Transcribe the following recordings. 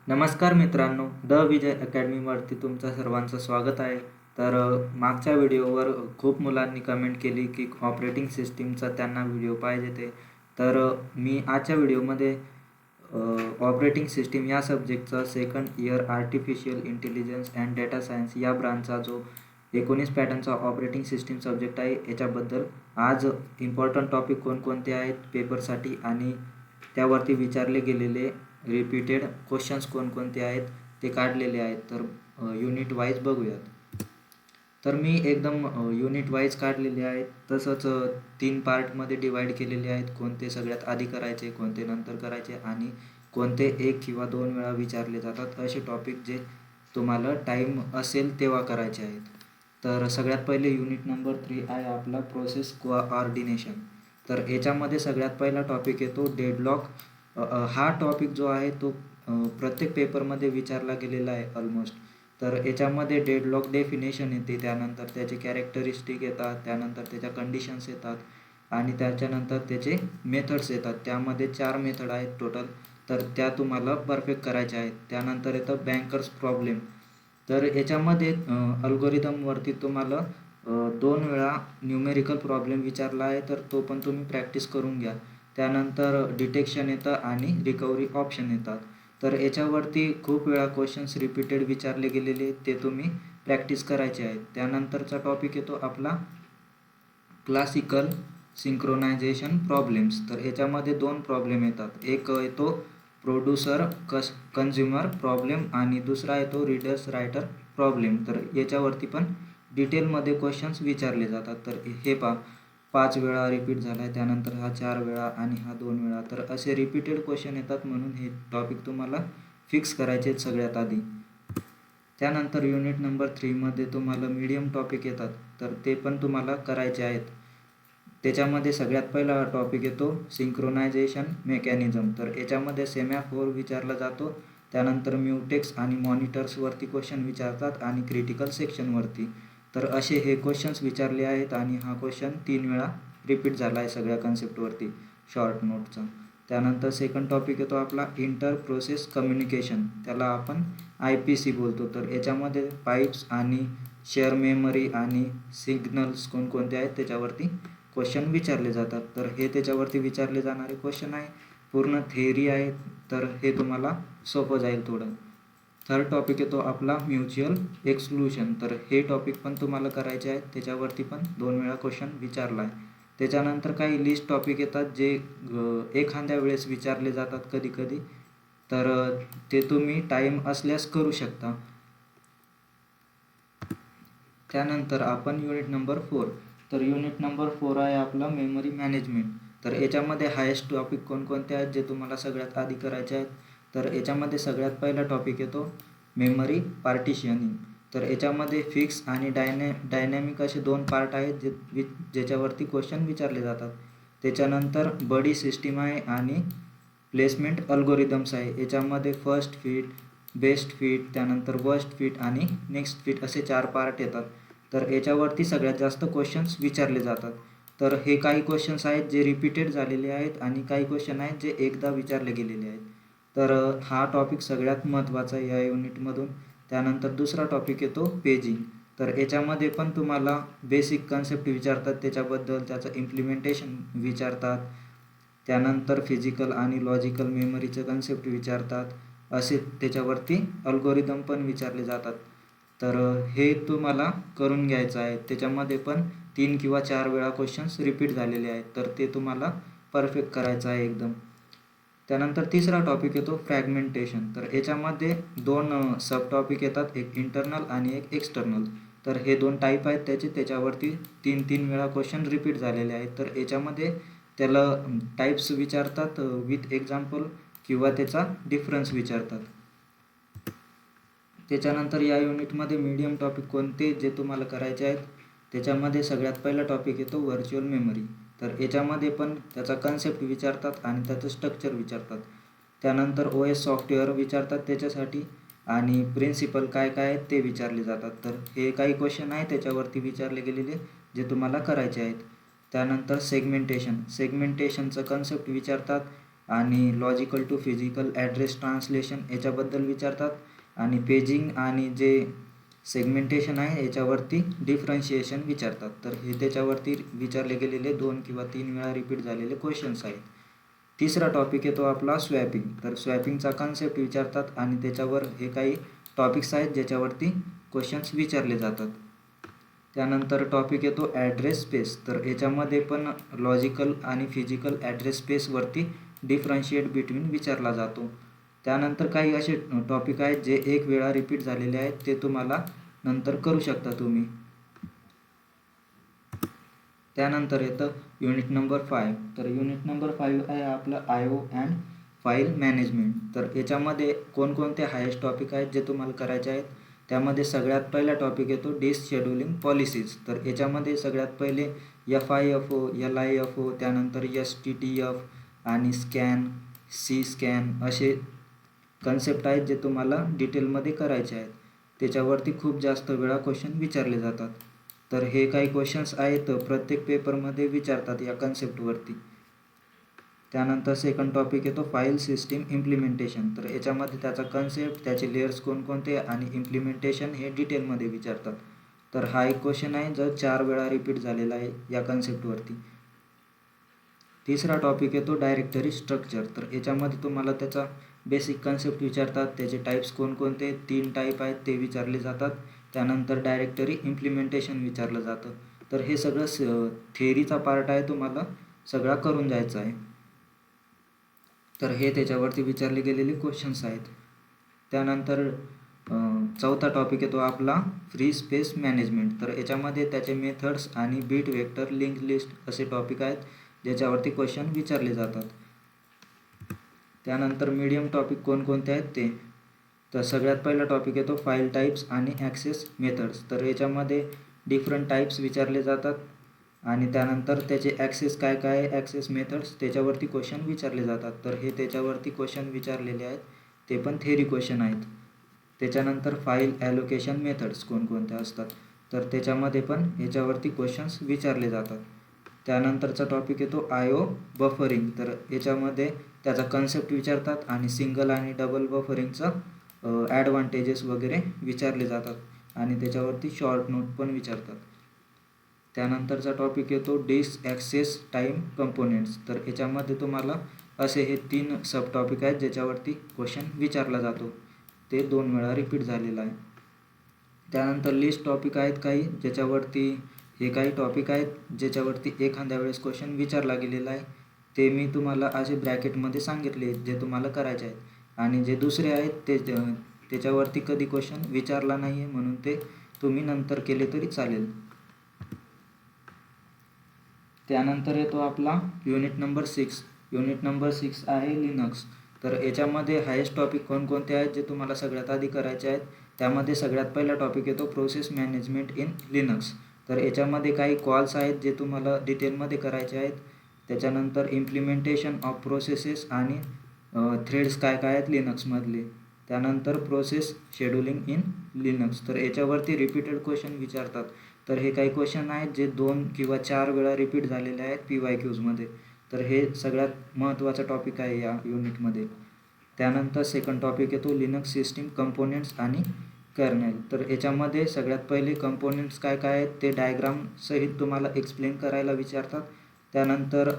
नमस्कार मित्रांनो, द विजय अकॅडमीवरती तुमचं सर्वांचं स्वागत आहे. तर मागच्या व्हिडिओवर खूप मुलांनी कमेंट केली की ऑपरेटिंग सिस्टीमचा त्यांना व्हिडिओ पाहिजे ते. तर मी आजच्या व्हिडिओमध्ये ऑपरेटिंग सिस्टीम या सब्जेक्टचा second year artificial intelligence and data science या ब्रांचचा जो 19 पॅटर्नचा ऑपरेटिंग सिस्टीम सब्जेक्ट आहे याच्याबद्दल आज इम्पॉर्टंट टॉपिक कोणकोणते आहेत पेपरसाठी आणि त्यावरती विचारले गेलेले रिपीटेड क्वेश्चन्स कोणकोणते आहेत ते काढलेले आहेत. तर युनिट वाईज बघूयात. तर मी एकदम युनिट वाईज काढलेले आहेत. तसंच 3 पार्टमध्ये डिवाईड केलेले आहेत. कोणते सगळ्यात आधी करायचे, कोणते नंतर करायचे आणि कोणते 1 किंवा 2 वेळा विचारले जातात असे टॉपिक जे तुम्हाला टाईम असेल तेव्हा करायचे आहेत. तर सगळ्यात पहिले युनिट नंबर 3 आहे आपला प्रोसेस कोऑर्डिनेशन. तर याच्यामध्ये सगळ्यात पहिला टॉपिक येतो डेडलॉक. हा टॉपिक जो आहे तो प्रत्येक पेपरमध्ये विचारला गेलेला आहे ऑलमोस्ट. तर याच्यामध्ये डेडलॉक डेफिनेशन येते, त्यानंतर त्याचे कॅरेक्टरिस्टिक येतात, त्यानंतर त्याच्या कंडिशन्स येतात आणि त्याच्यानंतर त्याचे मेथड्स येतात. त्यामध्ये 4 मेथड आहेत टोटल, तर त्या तुम्हाला परफेक्ट करायच्या आहेत. त्यानंतर येतं बँकर्स प्रॉब्लेम. तर याच्यामध्ये अल्गोरिदमवरती तुम्हाला 2 वेळा न्यूमेरिकल प्रॉब्लेम विचारला आहे, तर तो पण तुम्ही प्रॅक्टिस करून घ्या. त्यानंतर डिटेक्शन येतं आणि रिकव्हरी ऑप्शन येतात. तर याच्यावरती खूप वेळा क्वेश्चन्स रिपीटेड विचारले गेलेले ते तुम्ही प्रॅक्टिस करायचे आहेत. त्यानंतरचा टॉपिक येतो आपला क्लासिकल सिंक्रोनायझेशन प्रॉब्लेम्स. तर याच्यामध्ये 2 प्रॉब्लेम येतात. एक येतो प्रोड्युसर कन्झ्युमर प्रॉब्लेम आणि दुसरा येतो रीडर्स रायटर प्रॉब्लेम. तर याच्यावरती पण डिटेलमध्ये क्वेश्चन्स विचारले जातात. तर हे 5 वेळा रिपीट झाला आहे, त्यानंतर हा 4 वेळा आणि हा 2 वेळा. तर असे रिपीटेड क्वेश्चन येतात, म्हणून हे टॉपिक तुम्हाला फिक्स करायचे आहेत सगळ्यात आधी. त्यानंतर युनिट नंबर 3मध्ये तुम्हाला मीडियम टॉपिक येतात, तर ते पण तुम्हाला करायचे आहेत. त्याच्यामध्ये सगळ्यात पहिला टॉपिक येतो सिंक्रोनायझेशन मेकॅनिझम. तर याच्यामध्ये सेमॅफोर विचारला जातो, त्यानंतर म्युटेक्स आणि मॉनिटर्सवरती क्वेश्चन विचारतात आणि क्रिटिकल सेक्शनवरती. तर असे हे क्वेश्चन्स विचारले आहेत आणि हा क्वेश्चन 3 वेळा रिपीट झाला आहे सगळ्या कन्सेप्टवरती शॉर्ट नोटचा. त्यानंतर सेकंड टॉपिक येतो आपला इंटर प्रोसेस कम्युनिकेशन, त्याला आपण IPC बोलतो. तर याच्यामध्ये पाईप्स आणि शेअर मेमरी आणि सिग्नल्स कोणकोणते आहेत त्याच्यावरती क्वेश्चन विचारले जातात. तर हे त्याच्यावरती विचारले जाणारे क्वेश्चन आहे. पूर्ण थेअरी आहे, तर हे तुम्हाला सोपं जाईल थोडं. थर्ड टॉपिक येतो आपला म्युच्युअल एक्सक्लुजन. तर हे टॉपिक पण तुम्हाला करायचे आहेत, त्याच्यावरती पण 2 वेळा क्वेश्चन विचारला आहे. त्याच्यानंतर काही लिस्ट टॉपिक येतात जे एखाद्या वेळेस विचारले जातात कधी कधी, तर ते तुम्ही टाईम असल्यास करू शकता. त्यानंतर आपण युनिट नंबर 4. तर युनिट नंबर 4 आहे आपला मेमरी मॅनेजमेंट. तर याच्यामध्ये हायेस्ट टॉपिक कोणकोणते आहेत जे तुम्हाला सगळ्यात आधी करायचे आहेत. तर याच्यामध्ये सगळ्यात पहिला टॉपिक येतो मेमरी पार्टिशनिंग. तर याच्यामध्ये फिक्स आणि डायनॅमिक असे 2 पार्ट आहेत ज्याच्यावरती क्वेश्चन विचारले जातात. त्याच्यानंतर बडी सिस्टीम आहे आणि प्लेसमेंट अल्गोरिदम्स आहे. याच्यामध्ये फर्स्ट फिट, बेस्ट फिट, त्यानंतर वर्स्ट फिट आणि नेक्स्ट फिट असे 4 पार्ट येतात. तर याच्यावरती सगळ्यात जास्त क्वेश्चन्स विचारले जातात. तर हे काही क्वेश्चन्स आहेत जे रिपीटेड झालेले आहेत आणि काही क्वेश्चन आहेत जे एकदा विचारले गेलेले आहेत. तर हा टॉपिक सगळ्यात महत्त्वाचा आहे या युनिटमधून. त्यानंतर दुसरा टॉपिक येतो पेजिंग. तर याच्यामध्ये पण तुम्हाला बेसिक कन्सेप्ट विचारतात, त्याच्याबद्दल त्याचं इम्प्लिमेंटेशन विचारतात. त्यानंतर फिजिकल आणि लॉजिकल मेमरीचं कन्सेप्ट विचारतात. असे त्याच्यावरती अल्गोरिदम पण विचारले जातात. तर हे तुम्हाला करून घ्यायचं आहे. त्याच्यामध्ये पण 3 किंवा 4 वेळा क्वेश्चन्स रिपीट झालेले आहेत, तर ते तुम्हाला परफेक्ट करायचं आहे एकदम. त्यानंतर तिसरा टॉपिक येतो फ्रॅगमेंटेशन. तर याच्यामध्ये 2 सब टॉपिक येतात, एक इंटरनल आणि एक एक्सटर्नल. तर हे 2 टाईप आहेत त्याच्यावरती 3 वेळा क्वेश्चन रिपीट झालेले आहेत. तर याच्यामध्ये त्याला टाईप्स विचारतात विथ एक्झाम्पल किंवा त्याचा डिफरन्स विचारतात. त्याच्यानंतर या युनिटमध्ये मीडियम टॉपिक कोणते जे तुम्हाला करायचे आहेत, त्याच्यामध्ये सगळ्यात पहिला टॉपिक येतो व्हर्च्युअल मेमरी. तर याच्यामध्ये पण त्याचा कन्सेप्ट विचारतात आणि त्याचं स्ट्रक्चर विचारतात. त्यानंतर OS सॉफ्टवेअर विचारतात त्याच्यासाठी आणि प्रिन्सिपल काय काय आहेत ते विचारले जातात. तर हे काही क्वेश्चन आहेत त्याच्यावरती विचारले गेलेले जे तुम्हाला करायचे आहेत. त्यानंतर सेगमेंटेशनचं कन्सेप्ट विचारतात. आणि logical to physical address translation याच्याबद्दल विचारतात. आणि पेजिंग आणि जे सेगमेंटेशन आहे याच्यावरती डिफरन्शिएशन विचारतात. तर हे त्याच्यावरती विचारले गेलेले 2 किंवा 3 वेळा रिपीट झालेले क्वेश्चन्स आहेत. तिसरा टॉपिक येतो आपला स्वॅपिंग. तर स्वॅपिंगचा कन्सेप्ट विचारतात आणि त्याच्यावर हे काही टॉपिक्स आहेत ज्याच्यावरती क्वेश्चन्स विचारले जातात. त्यानंतर टॉपिक येतो ॲड्रेस स्पेस. तर याच्यामध्ये पण लॉजिकल आणि फिजिकल ॲड्रेस स्पेसवरती डिफरन्शिएट बिटवीन विचारला जातो. त्यानंतर काही असे टॉपिक आहेत जे एक वेळा रिपीट झालेले आहेत, ते तुम्हाला नंतर करू शकता तुम्ही. त्यानंतर येतं युनिट नंबर 5. तर युनिट नंबर 5 आहे आपलं IO अँड फाईल मॅनेजमेंट. तर याच्यामध्ये कोणकोणते हायेस्ट टॉपिक आहेत जे तुम्हाला करायचे आहेत. त्यामध्ये सगळ्यात पहिला टॉपिक येतो डिस्क शेड्यूलिंग पॉलिसीज. तर याच्यामध्ये सगळ्यात पहिले FIFO, LIFO, त्यानंतर STTF आणि स्कॅन, स्कॅन असे कन्सेप्ट आहेत जे तुम्हाला डिटेलमध्ये करायचे आहेत. त्याच्यावरती खूप जास्त वेळा क्वेश्चन विचारले जातात. तर हे काही क्वेश्चन्स आहेत प्रत्येक पेपरमध्ये विचारतात या कन्सेप्टवरती. त्यानंतर सेकंड टॉपिक येतो फाईल सिस्टीम इम्प्लिमेंटेशन. तर याच्यामध्ये त्याचा कन्सेप्ट, त्याचे लेयर्स कोणकोणते आणि इम्प्लिमेंटेशन हे डिटेलमध्ये विचारतात. तर हा एक क्वेश्चन आहे जो 4 वेळा रिपीट झालेला आहे या कन्सेप्टवरती. तिसरा टॉपिक येतो डायरेक्टरी स्ट्रक्चर. तर याच्यामध्ये तुम्हाला त्याचा बेसिक कन्सेप्ट विचारतात, त्याचे टाईप्स कोणकोणते, 3 टाईप आहेत ते विचारले जातात. त्यानंतर डायरेक्टरी इम्प्लिमेंटेशन विचारलं जातं. तर हे सगळं थेअरीचा पार्ट आहे, तुम्हाला सगळा करून जायचा आहे. तर हे त्याच्यावरती विचारले गेलेले क्वेश्चन्स आहेत. त्यानंतर चौथा टॉपिक येतो आपला फ्री स्पेस मॅनेजमेंट. तर याच्यामध्ये त्याचे मेथड्स आणि बीट वेक्टर लिंक लिस्ट असे टॉपिक आहेत ज्याच्यावरती क्वेश्चन विचारले जातात. त्यानंतर मीडियम टॉपिक कोणकोणते आहेत ते. तर सगळ्यात पहिला टॉपिक येतो फाईल टाईप्स आणि ॲक्सेस मेथड्स. तर याच्यामध्ये डिफरंट टाईप्स विचारले जातात आणि त्यानंतर त्याचे ॲक्सेस काय काय आहे, ॲक्सेस मेथड्स त्याच्यावरती क्वेश्चन विचारले जातात. तर हे त्याच्यावरती क्वेश्चन विचारलेले आहेत, ते पण थेअरी क्वेश्चन आहेत. त्याच्यानंतर फाईल ॲलोकेशन मेथड्स कोणकोणत्या असतात, तर त्याच्यामध्ये पण याच्यावरती क्वेश्चन्स विचारले जातात. त्यानंतरचा टॉपिक येतो IO बफरिंग. तर याच्यामध्ये त्याचा कन्सेप्ट विचारतात आणि सिंगल आणि डबल बफरिंगचं ॲडव्हान्टेजेस वगैरे विचारले जातात आणि त्याच्यावरती शॉर्ट नोट पण विचारतात. त्यानंतरचा टॉपिक येतो डिस्क ॲक्सेस टाईम कंपोनेंट्स. तर याच्यामध्ये तुम्हाला असे हे 3 सब टॉपिक आहेत ज्याच्यावरती क्वेश्चन विचारला जातो, ते 2 वेळा रिपीट झालेलं आहे. त्यानंतर लिस्ट टॉपिक आहेत काही ज्याच्यावरती हे काही टॉपिक आहेत ज्याच्यावरती एखाद्या वेळेस क्वेश्चन विचारला गेलेला आहे. ते मी तुम्हाला असे ब्रॅकेटमध्ये सांगितले जे तुम्हाला करायचे आहेत. आणि जे दुसरे आहेत ते त्याच्यावरती कधी क्वेश्चन विचारला नाही आहे, म्हणून ते तुम्ही नंतर केले तरी चालेल. त्यानंतर येतो आपला युनिट नंबर 6. युनिट नंबर 6 आहे लिनक्स. तर याच्यामध्ये हायेस्ट टॉपिक कोणकोणते आहेत जे तुम्हाला सगळ्यात आधी करायचे आहेत. त्यामध्ये सगळ्यात पहिला टॉपिक येतो प्रोसेस मॅनेजमेंट इन लिनक्स. तर याच्यामध्ये काही कॉल्स आहेत जे तुम्हाला डिटेलमध्ये करायचे आहेत. त्याच्यानंतर इम्प्लिमेंटेशन ऑफ प्रोसेसेस आणि थ्रेड्स काय काय आहेत लिनक्समधले. त्यानंतर प्रोसेस शेड्यूलिंग इन लिनक्स. तर याच्यावरती रिपीटेड क्वेश्चन विचारतात. तर हे काही क्वेश्चन आहेत जे 2 किंवा 4 वेळा रिपीट झालेले आहेत PYQजमध्ये. तर हे सगळ्यात महत्त्वाचा टॉपिक आहे या युनिटमध्ये. त्यानंतर सेकंड टॉपिक येतो लिनक्स सिस्टीम कंपोनेंट्स आणि कर्नेल. तर याच्यामध्ये सगळ्यात पहिले कंपोनेंट्स काय काय आहेत ते डायग्रामसहित तुम्हाला एक्सप्लेन करायला विचारतात. त्यानंतर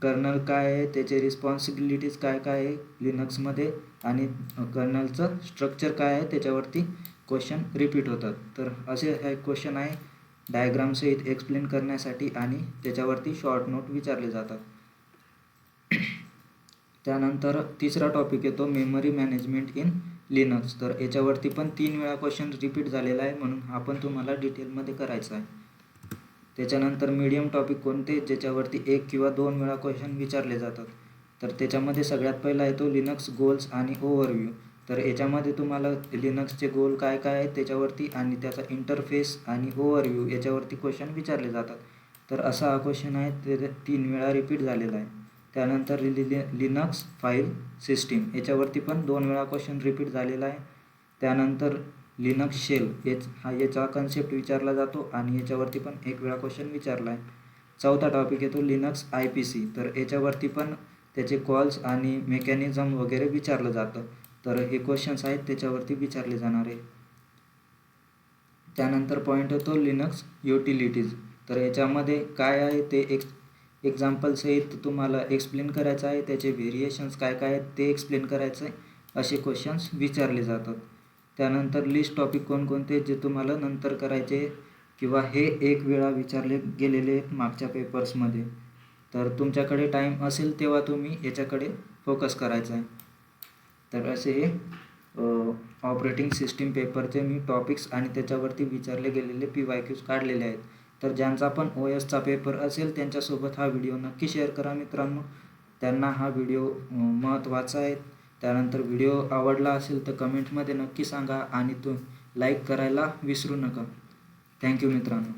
कर्नल काय आहे, त्याचे रिस्पॉन्सिबिलिटीज काय काय आहे लिनक्समध्ये आणि कर्नलचं स्ट्रक्चर काय आहे त्याच्यावरती क्वेश्चन रिपीट होतात. तर असे हे क्वेश्चन आहे डायग्रामसहित एक्सप्लेन करण्यासाठी आणि त्याच्यावरती शॉर्ट नोट विचारले जातात. त्यानंतर तिसरा टॉपिक येतो मेमरी मॅनेजमेंट इन लिनक्स. तर याच्यावरती पण 3 वेळा क्वेश्चन रिपीट झालेला आहे, म्हणून हा पण तुम्हाला डिटेलमध्ये करायचा आहे. त्याच्यानंतर मीडियम टॉपिक कोणते ज्याच्यावरती 1 किंवा 2 वेळा क्वेश्चन विचारले जातात. तर त्याच्यामध्ये सगळ्यात पहिला येतो लिनक्स गोल्स आणि ओव्हरव्ह्यू. तर याच्यामध्ये तुम्हाला लिनक्सचे गोल काय काय आहेत त्याच्यावरती आणि त्याचा इंटरफेस आणि ओव्हरव्ह्यू याच्यावरती क्वेश्चन विचारले जातात. तर असा हा क्वेश्चन आहे, ते 3 वेळा रिपीट झालेला आहे. त्यानंतर लिनक्स फाईल सिस्टीम याच्यावरती पण 2 वेळा क्वेश्चन रिपीट झालेला आहे. त्यानंतर लिनक्स शेल याचा कन्सेप्ट विचारला जातो आणि याच्यावरती पण 1 वेळा क्वेश्चन विचारला आहे. चौथा टॉपिक येतो लिनक्स IPC. तर याच्यावरती पण त्याचे कॉल्स आणि मेकॅनिझम वगैरे विचारलं जातं. तर हे क्वेश्चन्स आहेत त्याच्यावरती विचारले जाणार आहे. त्यानंतर पॉईंट येतो लिनक्स युटिलिटीज. तर याच्यामध्ये काय आहे ते एक्झाम्पलसहित तुम्हाला एक्सप्लेन करायचं आहे. त्याचे व्हेरिएशन्स काय काय आहेत ते एक्सप्लेन करायचं आहे. असे क्वेश्चन्स विचारले जातात. त्यानंतर लिस्ट टॉपिक कोणकोणते जे तुम्हाला नंतर करायचे किंवा हे एक वेळा विचारले गेलेले मागच्या पेपर्समध्ये. तर तुमच्याकडे टाईम असेल तेव्हा तुम्ही याच्याकडे फोकस करायचा आहे. तर असे हे ऑपरेटिंग सिस्टीम पेपरचे मी टॉपिक्स आणि त्याच्यावरती विचारले गेलेले PYQs काढलेले आहेत. तर ज्यांचा पण OSचा पेपर असेल त्यांच्यासोबत हा व्हिडिओ नक्की शेअर करा मित्रांनो. त्यांना हा व्हिडिओ महत्त्वाचा आहे. त्यानंतर व्हिडिओ आवडला असेल तर कमेंटमध्ये नक्की सांगा आणि लाईक करायला विसरू नका. थँक्यू मित्रांनो.